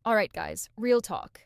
All right, guys, real talk.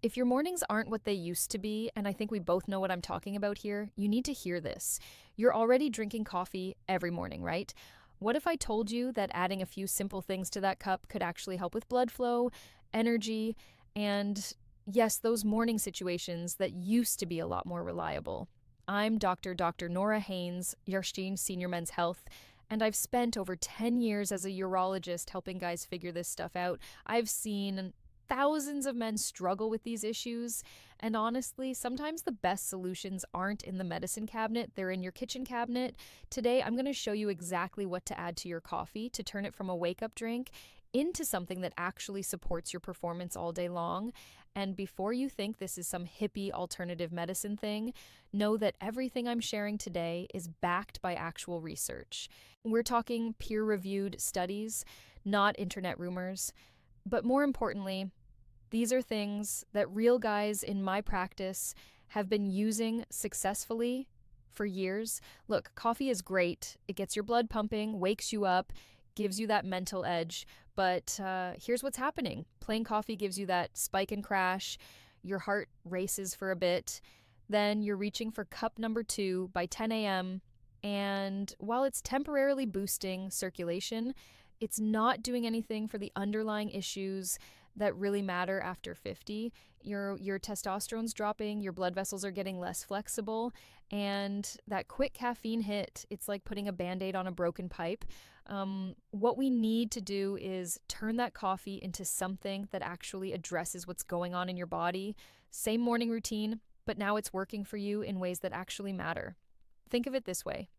If your mornings aren't what they used to be, and I think we both know what I'm talking about here, you need to hear this. You're already drinking coffee every morning, right? What if I told you that adding a few simple things to that cup could actually help with blood flow, energy, and yes, those morning situations that used to be a lot more reliable? I'm Dr. Norah Haines, Yarshteen Senior Men's Health, and I've spent over 10 years as a urologist helping guys figure this stuff out. I've seen thousands of men struggle with these issues, and honestly, sometimes the best solutions aren't in the medicine cabinet, they're in your kitchen cabinet. Today, I'm going to show you exactly what to add to your coffee to turn it from a wake up drink into something that actually supports your performance all day long. And before you think this is some hippie alternative medicine thing, know that everything I'm sharing today is backed by actual research. We're talking peer reviewed studies, not internet rumors. But more importantly, these are things that real guys in my practice have been using successfully for years. Look, coffee is great. It gets your blood pumping, wakes you up, gives you that mental edge. But here's what's happening. Plain coffee gives you that spike and crash. Your heart races for a bit. Then you're reaching for cup number 2 by 10 a.m. And while it's temporarily boosting circulation, it's not doing anything for the underlying issues that really matter after 50. Your testosterone's dropping, your blood vessels are getting less flexible, and that quick caffeine hit, it's like putting a band-aid on a broken pipe. What we need to do is turn that coffee into something that actually addresses what's going on in your body. Same morning routine, but now it's working for you in ways that actually matter. Think of it this way.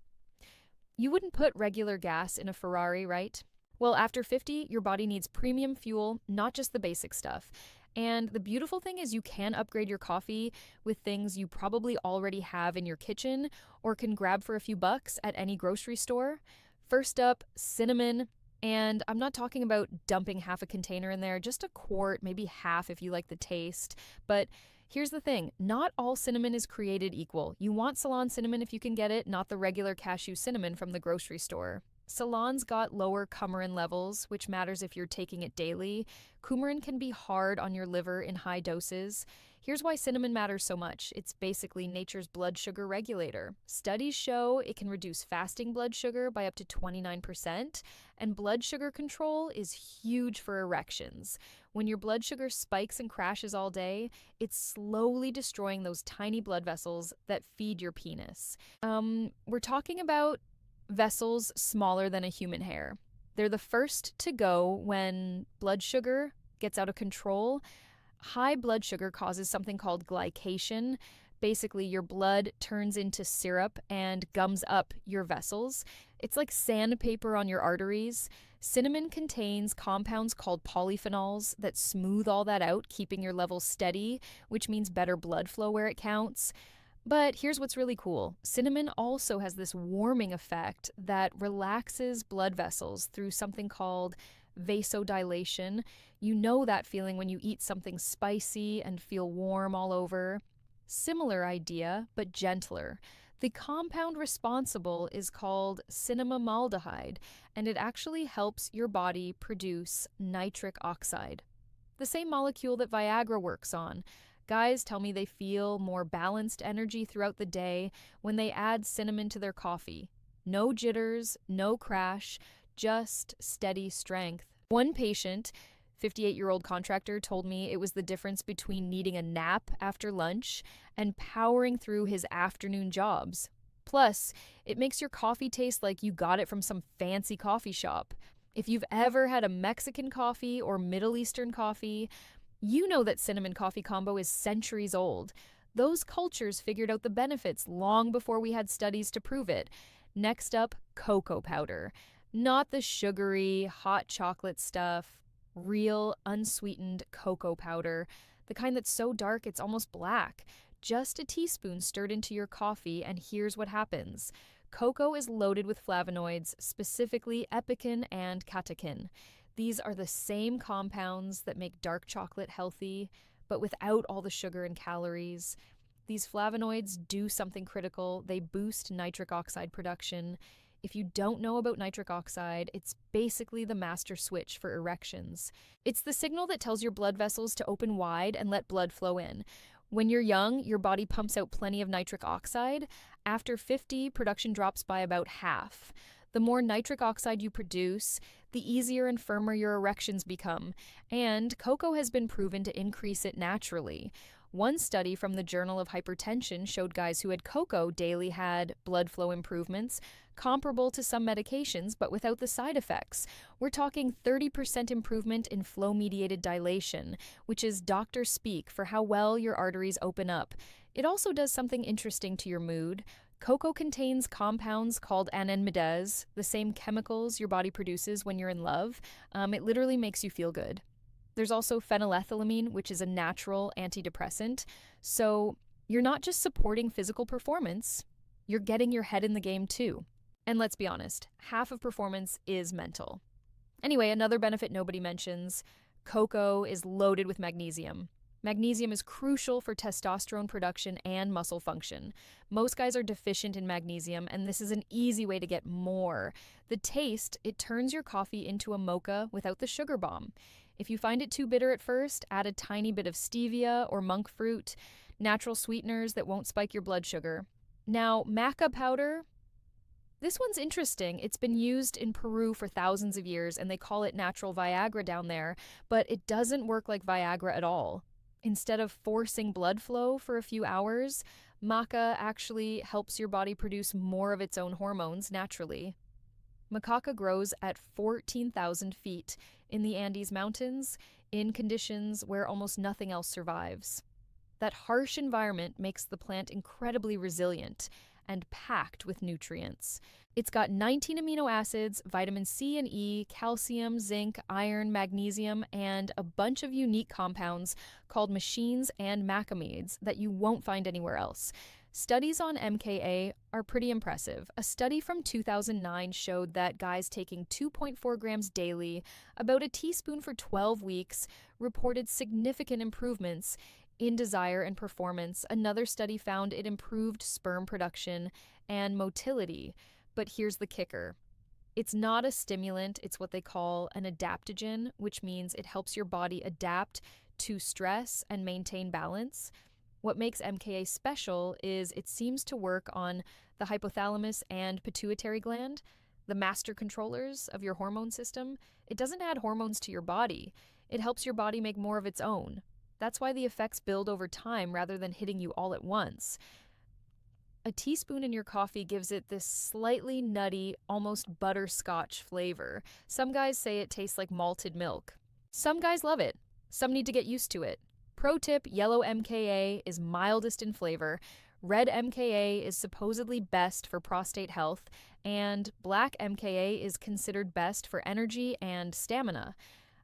You wouldn't put regular gas in a Ferrari, right? Well, after 50, your body needs premium fuel, not just the basic stuff. And the beautiful thing is you can upgrade your coffee with things you probably already have in your kitchen or can grab for a few bucks at any grocery store. First up, cinnamon. And I'm not talking about dumping half a container in there, just a quart, maybe half if you like the taste. But here's the thing, not all cinnamon is created equal. You want Ceylon cinnamon if you can get it, not the regular cashew cinnamon from the grocery store. Ceylon's got lower coumarin levels, which matters if you're taking it daily. Coumarin can be hard on your liver in high doses. Here's why cinnamon matters so much. It's basically nature's blood sugar regulator. Studies show it can reduce fasting blood sugar by up to 29%, and blood sugar control is huge for erections. When your blood sugar spikes and crashes all day, it's slowly destroying those tiny blood vessels that feed your penis. We're talking about vessels smaller than a human hair. They're the first to go when blood sugar gets out of control. High blood sugar causes something called glycation. Basically, your blood turns into syrup and gums up your vessels. It's like sandpaper on your arteries. Cinnamon contains compounds called polyphenols that smooth all that out, keeping your levels steady, which means better blood flow where it counts. But here's what's really cool. Cinnamon also has this warming effect that relaxes blood vessels through something called vasodilation. You know that feeling when you eat something spicy and feel warm all over. Similar idea, but gentler. The compound responsible is called cinnamaldehyde, and it actually helps your body produce nitric oxide, the same molecule that Viagra works on. Guys tell me they feel more balanced energy throughout the day when they add cinnamon to their coffee. No jitters, no crash, just steady strength. One patient, 58-year-old contractor, told me it was the difference between needing a nap after lunch and powering through his afternoon jobs. Plus, it makes your coffee taste like you got it from some fancy coffee shop. If you've ever had a Mexican coffee or Middle Eastern coffee, you know that cinnamon coffee combo is centuries old. Those cultures figured out the benefits long before we had studies to prove it. Next up, cocoa powder. Not the sugary, hot chocolate stuff. Real, unsweetened cocoa powder. The kind that's so dark it's almost black. Just a teaspoon stirred into your coffee, and here's what happens. Cocoa is loaded with flavonoids, specifically epicin and catechin. These are the same compounds that make dark chocolate healthy, but without all the sugar and calories. These flavonoids do something critical. They boost nitric oxide production. If you don't know about nitric oxide, it's basically the master switch for erections. It's the signal that tells your blood vessels to open wide and let blood flow in. When you're young, your body pumps out plenty of nitric oxide. After 50, production drops by about half. The more nitric oxide you produce, the easier and firmer your erections become, and cocoa has been proven to increase it naturally. One study from the Journal of Hypertension showed guys who had cocoa daily had blood flow improvements comparable to some medications but without the side effects. We're talking 30% improvement in flow-mediated dilation, which is doctor speak for how well your arteries open up. It also does something interesting to your mood. Cocoa contains compounds called anandamides, the same chemicals your body produces when you're in love. It literally makes you feel good. There's also phenylethylamine, which is a natural antidepressant. So you're not just supporting physical performance, you're getting your head in the game too. And let's be honest, half of performance is mental. Anyway, another benefit nobody mentions, cocoa is loaded with magnesium. Magnesium is crucial for testosterone production and muscle function. Most guys are deficient in magnesium, and this is an easy way to get more. The taste, it turns your coffee into a mocha without the sugar bomb. If you find it too bitter at first, add a tiny bit of stevia or monk fruit, natural sweeteners that won't spike your blood sugar. Now, Maca powder, this one's interesting. It's been used in Peru for thousands of years, and they call it natural Viagra down there, but it doesn't work like Viagra at all. Instead of forcing blood flow for a few hours, Maca actually helps your body produce more of its own hormones naturally. Macaca grows at 14,000 feet in the Andes Mountains in conditions where almost nothing else survives. That harsh environment makes the plant incredibly resilient and packed with nutrients. It's got 19 amino acids, vitamin C and E, calcium, zinc, iron, magnesium, and a bunch of unique compounds called machines and macamides that you won't find anywhere else. Studies on MKA are pretty impressive. A study from 2009 showed that guys taking 2.4 grams daily, about a teaspoon for 12 weeks, reported significant improvements in desire and performance. Another study found it improved sperm production and motility. But here's the kicker. It's not a stimulant, it's what they call an adaptogen, which means it helps your body adapt to stress and maintain balance. What makes MKA special is it seems to work on the hypothalamus and pituitary gland, the master controllers of your hormone system. It doesn't add hormones to your body. It helps your body make more of its own. That's why the effects build over time rather than hitting you all at once. A teaspoon in your coffee gives it this slightly nutty, almost butterscotch flavor. Some guys say it tastes like malted milk. Some guys love it. Some need to get used to it. Pro tip, yellow MKA is mildest in flavor. Red MKA is supposedly best for prostate health, and black MKA is considered best for energy and stamina.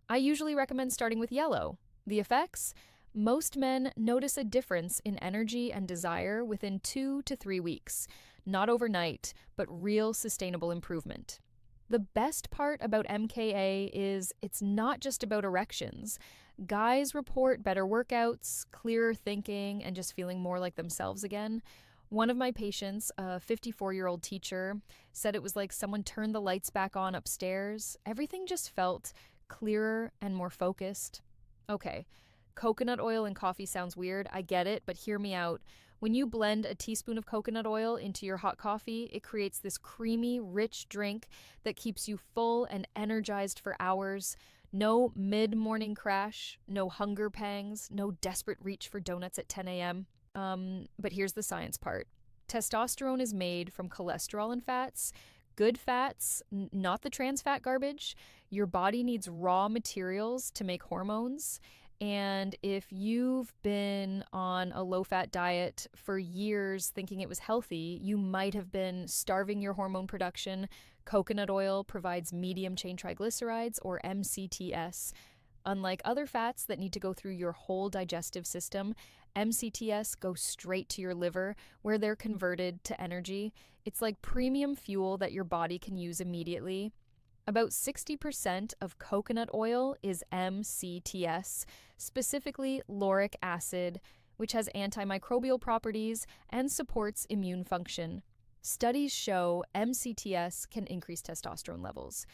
I usually recommend starting with yellow. The effects? Most men notice a difference in energy and desire within 2 to 3 weeks. Not overnight, but real sustainable improvement. The best part about MKA is it's not just about erections. Guys report better workouts, clearer thinking, and just feeling more like themselves again. One of my patients, a 54-year-old teacher, said it was like someone turned the lights back on upstairs. Everything just felt clearer and more focused. Okay, coconut oil in coffee sounds weird, I get it, but hear me out. When you blend a teaspoon of coconut oil into your hot coffee, it creates this creamy, rich drink that keeps you full and energized for hours. No mid-morning crash, no hunger pangs, no desperate reach for donuts at 10 a.m. But here's the science part. Testosterone is made from cholesterol and fats. Good fats, not the trans fat garbage. Your body needs raw materials to make hormones. And if you've been on a low-fat diet for years thinking it was healthy, you might have been starving your hormone production. Coconut oil provides medium-chain triglycerides, or MCTs. Unlike other fats that need to go through your whole digestive system, MCTs go straight to your liver, where they're converted to energy. It's like premium fuel that your body can use immediately. About 60% of coconut oil is MCTs, specifically lauric acid, which has antimicrobial properties and supports immune function. Studies show MCTs can increase testosterone levels.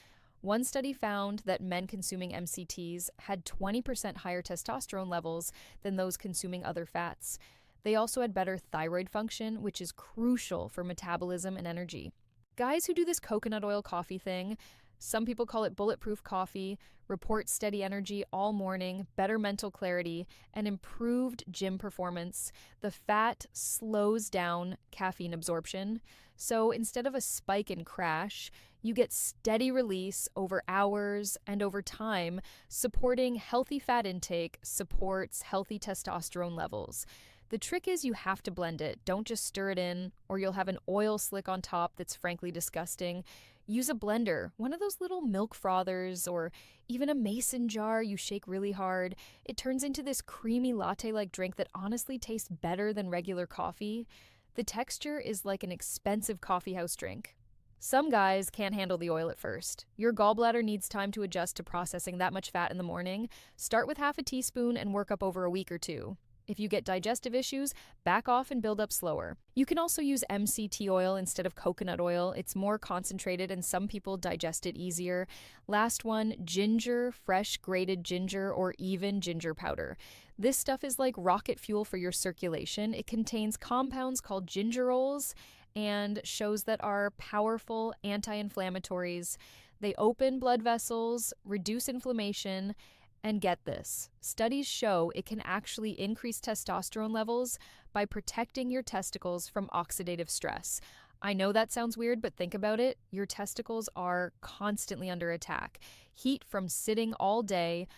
One study found that men consuming MCTs had 20% higher testosterone levels than those consuming other fats. They also had better thyroid function, which is crucial for metabolism and energy. Guys who do this coconut oil coffee thing, some people call it bulletproof coffee, report steady energy all morning, better mental clarity, and improved gym performance. The fat slows down caffeine absorption. So instead of a spike and crash, you get steady release over hours and over time. Supporting healthy fat intake supports healthy testosterone levels. The trick is you have to blend it. Don't just stir it in, or you'll have an oil slick on top that's frankly disgusting. Use a blender, one of those little milk frothers, or even a mason jar you shake really hard. It turns into this creamy latte-like drink that honestly tastes better than regular coffee. The texture is like an expensive coffeehouse drink. Some guys can't handle the oil at first. Your gallbladder needs time to adjust to processing that much fat in the morning. Start with half a teaspoon and work up over a week or two. If you get digestive issues, back off and build up slower. You can also use MCT oil instead of coconut oil. It's more concentrated and some people digest it easier. Last one, ginger, fresh grated ginger, or even ginger powder. This stuff is like rocket fuel for your circulation. It contains compounds called gingerols and shows that are powerful anti-inflammatories. They open blood vessels, reduce inflammation, and get this, studies show it can actually increase testosterone levels by protecting your testicles from oxidative stress. I know that sounds weird, but think about it. Your testicles are constantly under attack. Heat from sitting all day,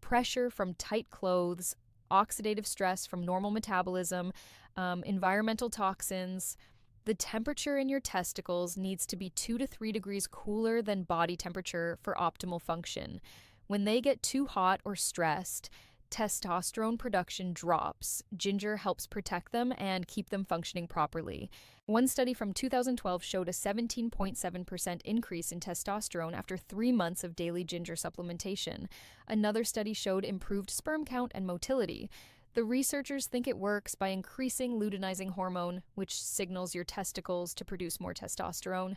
pressure from tight clothes, oxidative stress from normal metabolism, environmental toxins. The temperature in your testicles needs to be 2 to 3 degrees cooler than body temperature for optimal function. When they get too hot or stressed, testosterone production drops. Ginger helps protect them and keep them functioning properly. One study from 2012 showed a 17.7% increase in testosterone after 3 months of daily ginger supplementation. Another study showed improved sperm count and motility. The researchers think it works by increasing luteinizing hormone, which signals your testicles to produce more testosterone.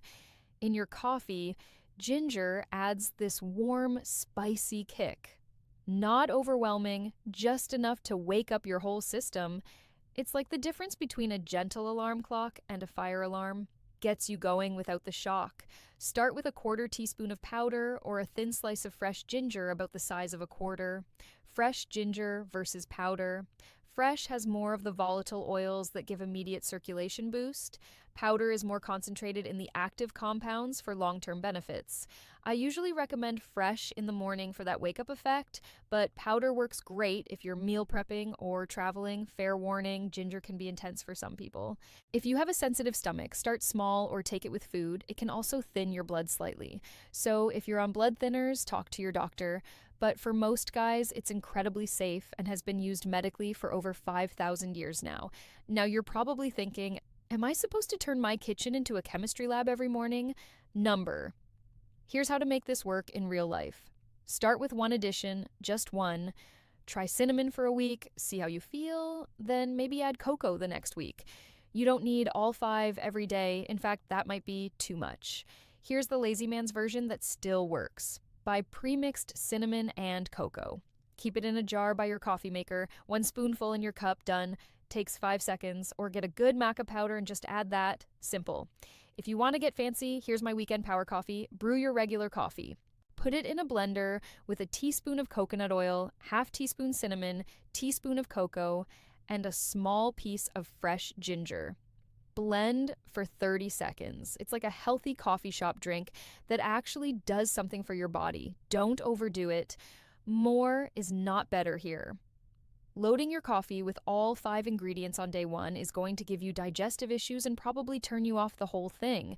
In your coffee, ginger adds this warm, spicy kick. Not overwhelming, just enough to wake up your whole system. It's like the difference between a gentle alarm clock and a fire alarm. Gets you going without the shock. Start with a 1/4 teaspoon of powder or a thin slice of fresh ginger about the size of a quarter. Fresh ginger versus powder. Fresh has more of the volatile oils that give immediate circulation boost. Powder is more concentrated in the active compounds for long-term benefits. I usually recommend fresh in the morning for that wake-up effect, but powder works great if you're meal prepping or traveling. Fair warning, ginger can be intense for some people. If you have a sensitive stomach, start small or take it with food. It can also thin your blood slightly. So if you're on blood thinners, talk to your doctor. But for most guys, it's incredibly safe and has been used medically for over 5,000 years now. Now you're probably thinking, am I supposed to turn my kitchen into a chemistry lab every morning? Number. Here's how to make this work in real life. Start with one addition, just one. Try cinnamon for a week, see how you feel, then maybe add cocoa the next week. You don't need all 5 every day. In fact, that might be too much. Here's the lazy man's version that still works. Buy pre-mixed cinnamon and cocoa. Keep it in a jar by your coffee maker, 1 spoonful in your cup, done. Takes 5 seconds, or get a good Maca powder and just add that. Simple. If you want to get fancy, here's my weekend power coffee. Brew your regular coffee. Put it in a blender with a teaspoon of coconut oil, half teaspoon cinnamon, teaspoon of cocoa, and a small piece of fresh ginger. Blend for 30 seconds. It's like a healthy coffee shop drink that actually does something for your body. Don't overdo it. More is not better here. Loading your coffee with all 5 ingredients on day 1 is going to give you digestive issues and probably turn you off the whole thing.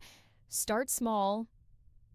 Start small.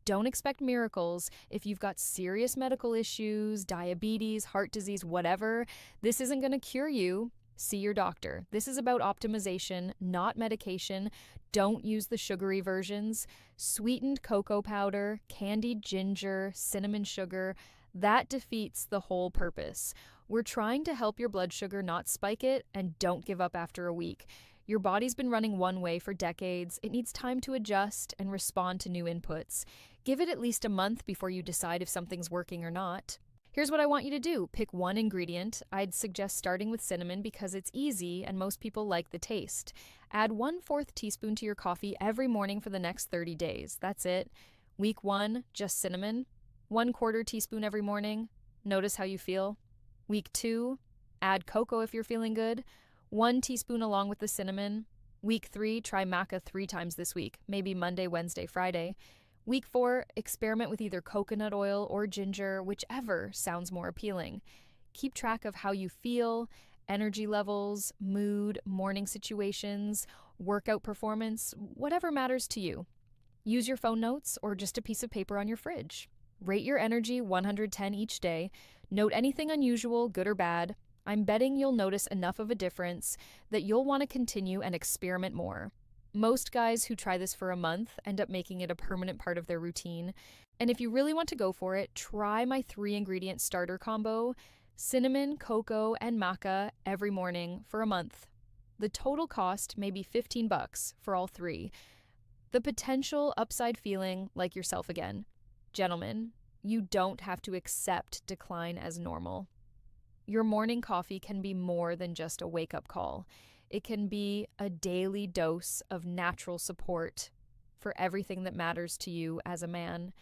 Don't expect miracles. If you've got serious medical issues, diabetes, heart disease, whatever, this isn't going to cure you. See your doctor. This is about optimization, not medication. Don't use the sugary versions. Sweetened cocoa powder, candied ginger, cinnamon sugar, that defeats the whole purpose. We're trying to help your blood sugar not spike it, and don't give up after a week. Your body's been running one way for decades. It needs time to adjust and respond to new inputs. Give it at least a month before you decide if something's working or not. Here's what I want you to do. Pick one ingredient. I'd suggest starting with cinnamon because it's easy and most people like the taste. Add 1/4 teaspoon to your coffee every morning for the next 30 days. That's it. Week 1, just cinnamon. 1/4 teaspoon every morning. Notice how you feel. Week 2, add cocoa if you're feeling good. 1 teaspoon along with the cinnamon. Week 3, try Maca 3 times this week, maybe Monday, Wednesday, Friday. Week 4, experiment with either coconut oil or ginger, whichever sounds more appealing. Keep track of how you feel, energy levels, mood, morning situations, workout performance, whatever matters to you. Use your phone notes or just a piece of paper on your fridge. Rate your energy 110 each day. Note anything unusual, good or bad. I'm betting you'll notice enough of a difference that you'll want to continue and experiment more. Most guys who try this for a month end up making it a permanent part of their routine. And if you really want to go for it, try my 3-ingredient starter combo, cinnamon, cocoa, and maca every morning for a month. The total cost may be $15 for all 3. The potential upside feeling like yourself again. Gentlemen, you don't have to accept decline as normal. Your morning coffee can be more than just a wake-up call. It can be a daily dose of natural support for everything that matters to you as a man.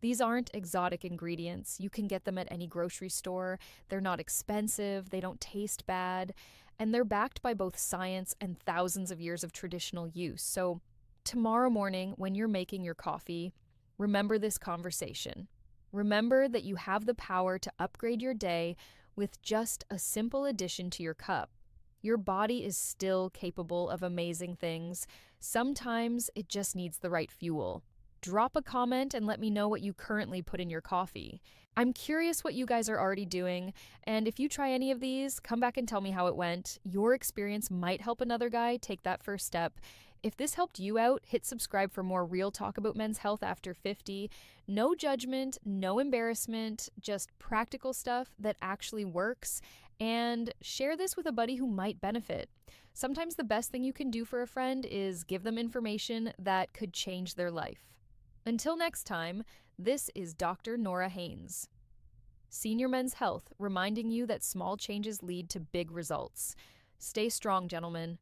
These aren't exotic ingredients. You can get them at any grocery store. They're not expensive, they don't taste bad, and they're backed by both science and thousands of years of traditional use. So, tomorrow morning, when you're making your coffee, remember this conversation. Remember that you have the power to upgrade your day with just a simple addition to your cup. Your body is still capable of amazing things. Sometimes it just needs the right fuel. Drop a comment and let me know what you currently put in your coffee. I'm curious what you guys are already doing, and if you try any of these, come back and tell me how it went. Your experience might help another guy take that first step. If this helped you out, hit subscribe for more real talk about men's health after 50. No judgment, no embarrassment, just practical stuff that actually works. And share this with a buddy who might benefit. Sometimes the best thing you can do for a friend is give them information that could change their life. Until next time, this is Dr. Norah Haines, Senior Men's Health, reminding you that small changes lead to big results. Stay strong, gentlemen.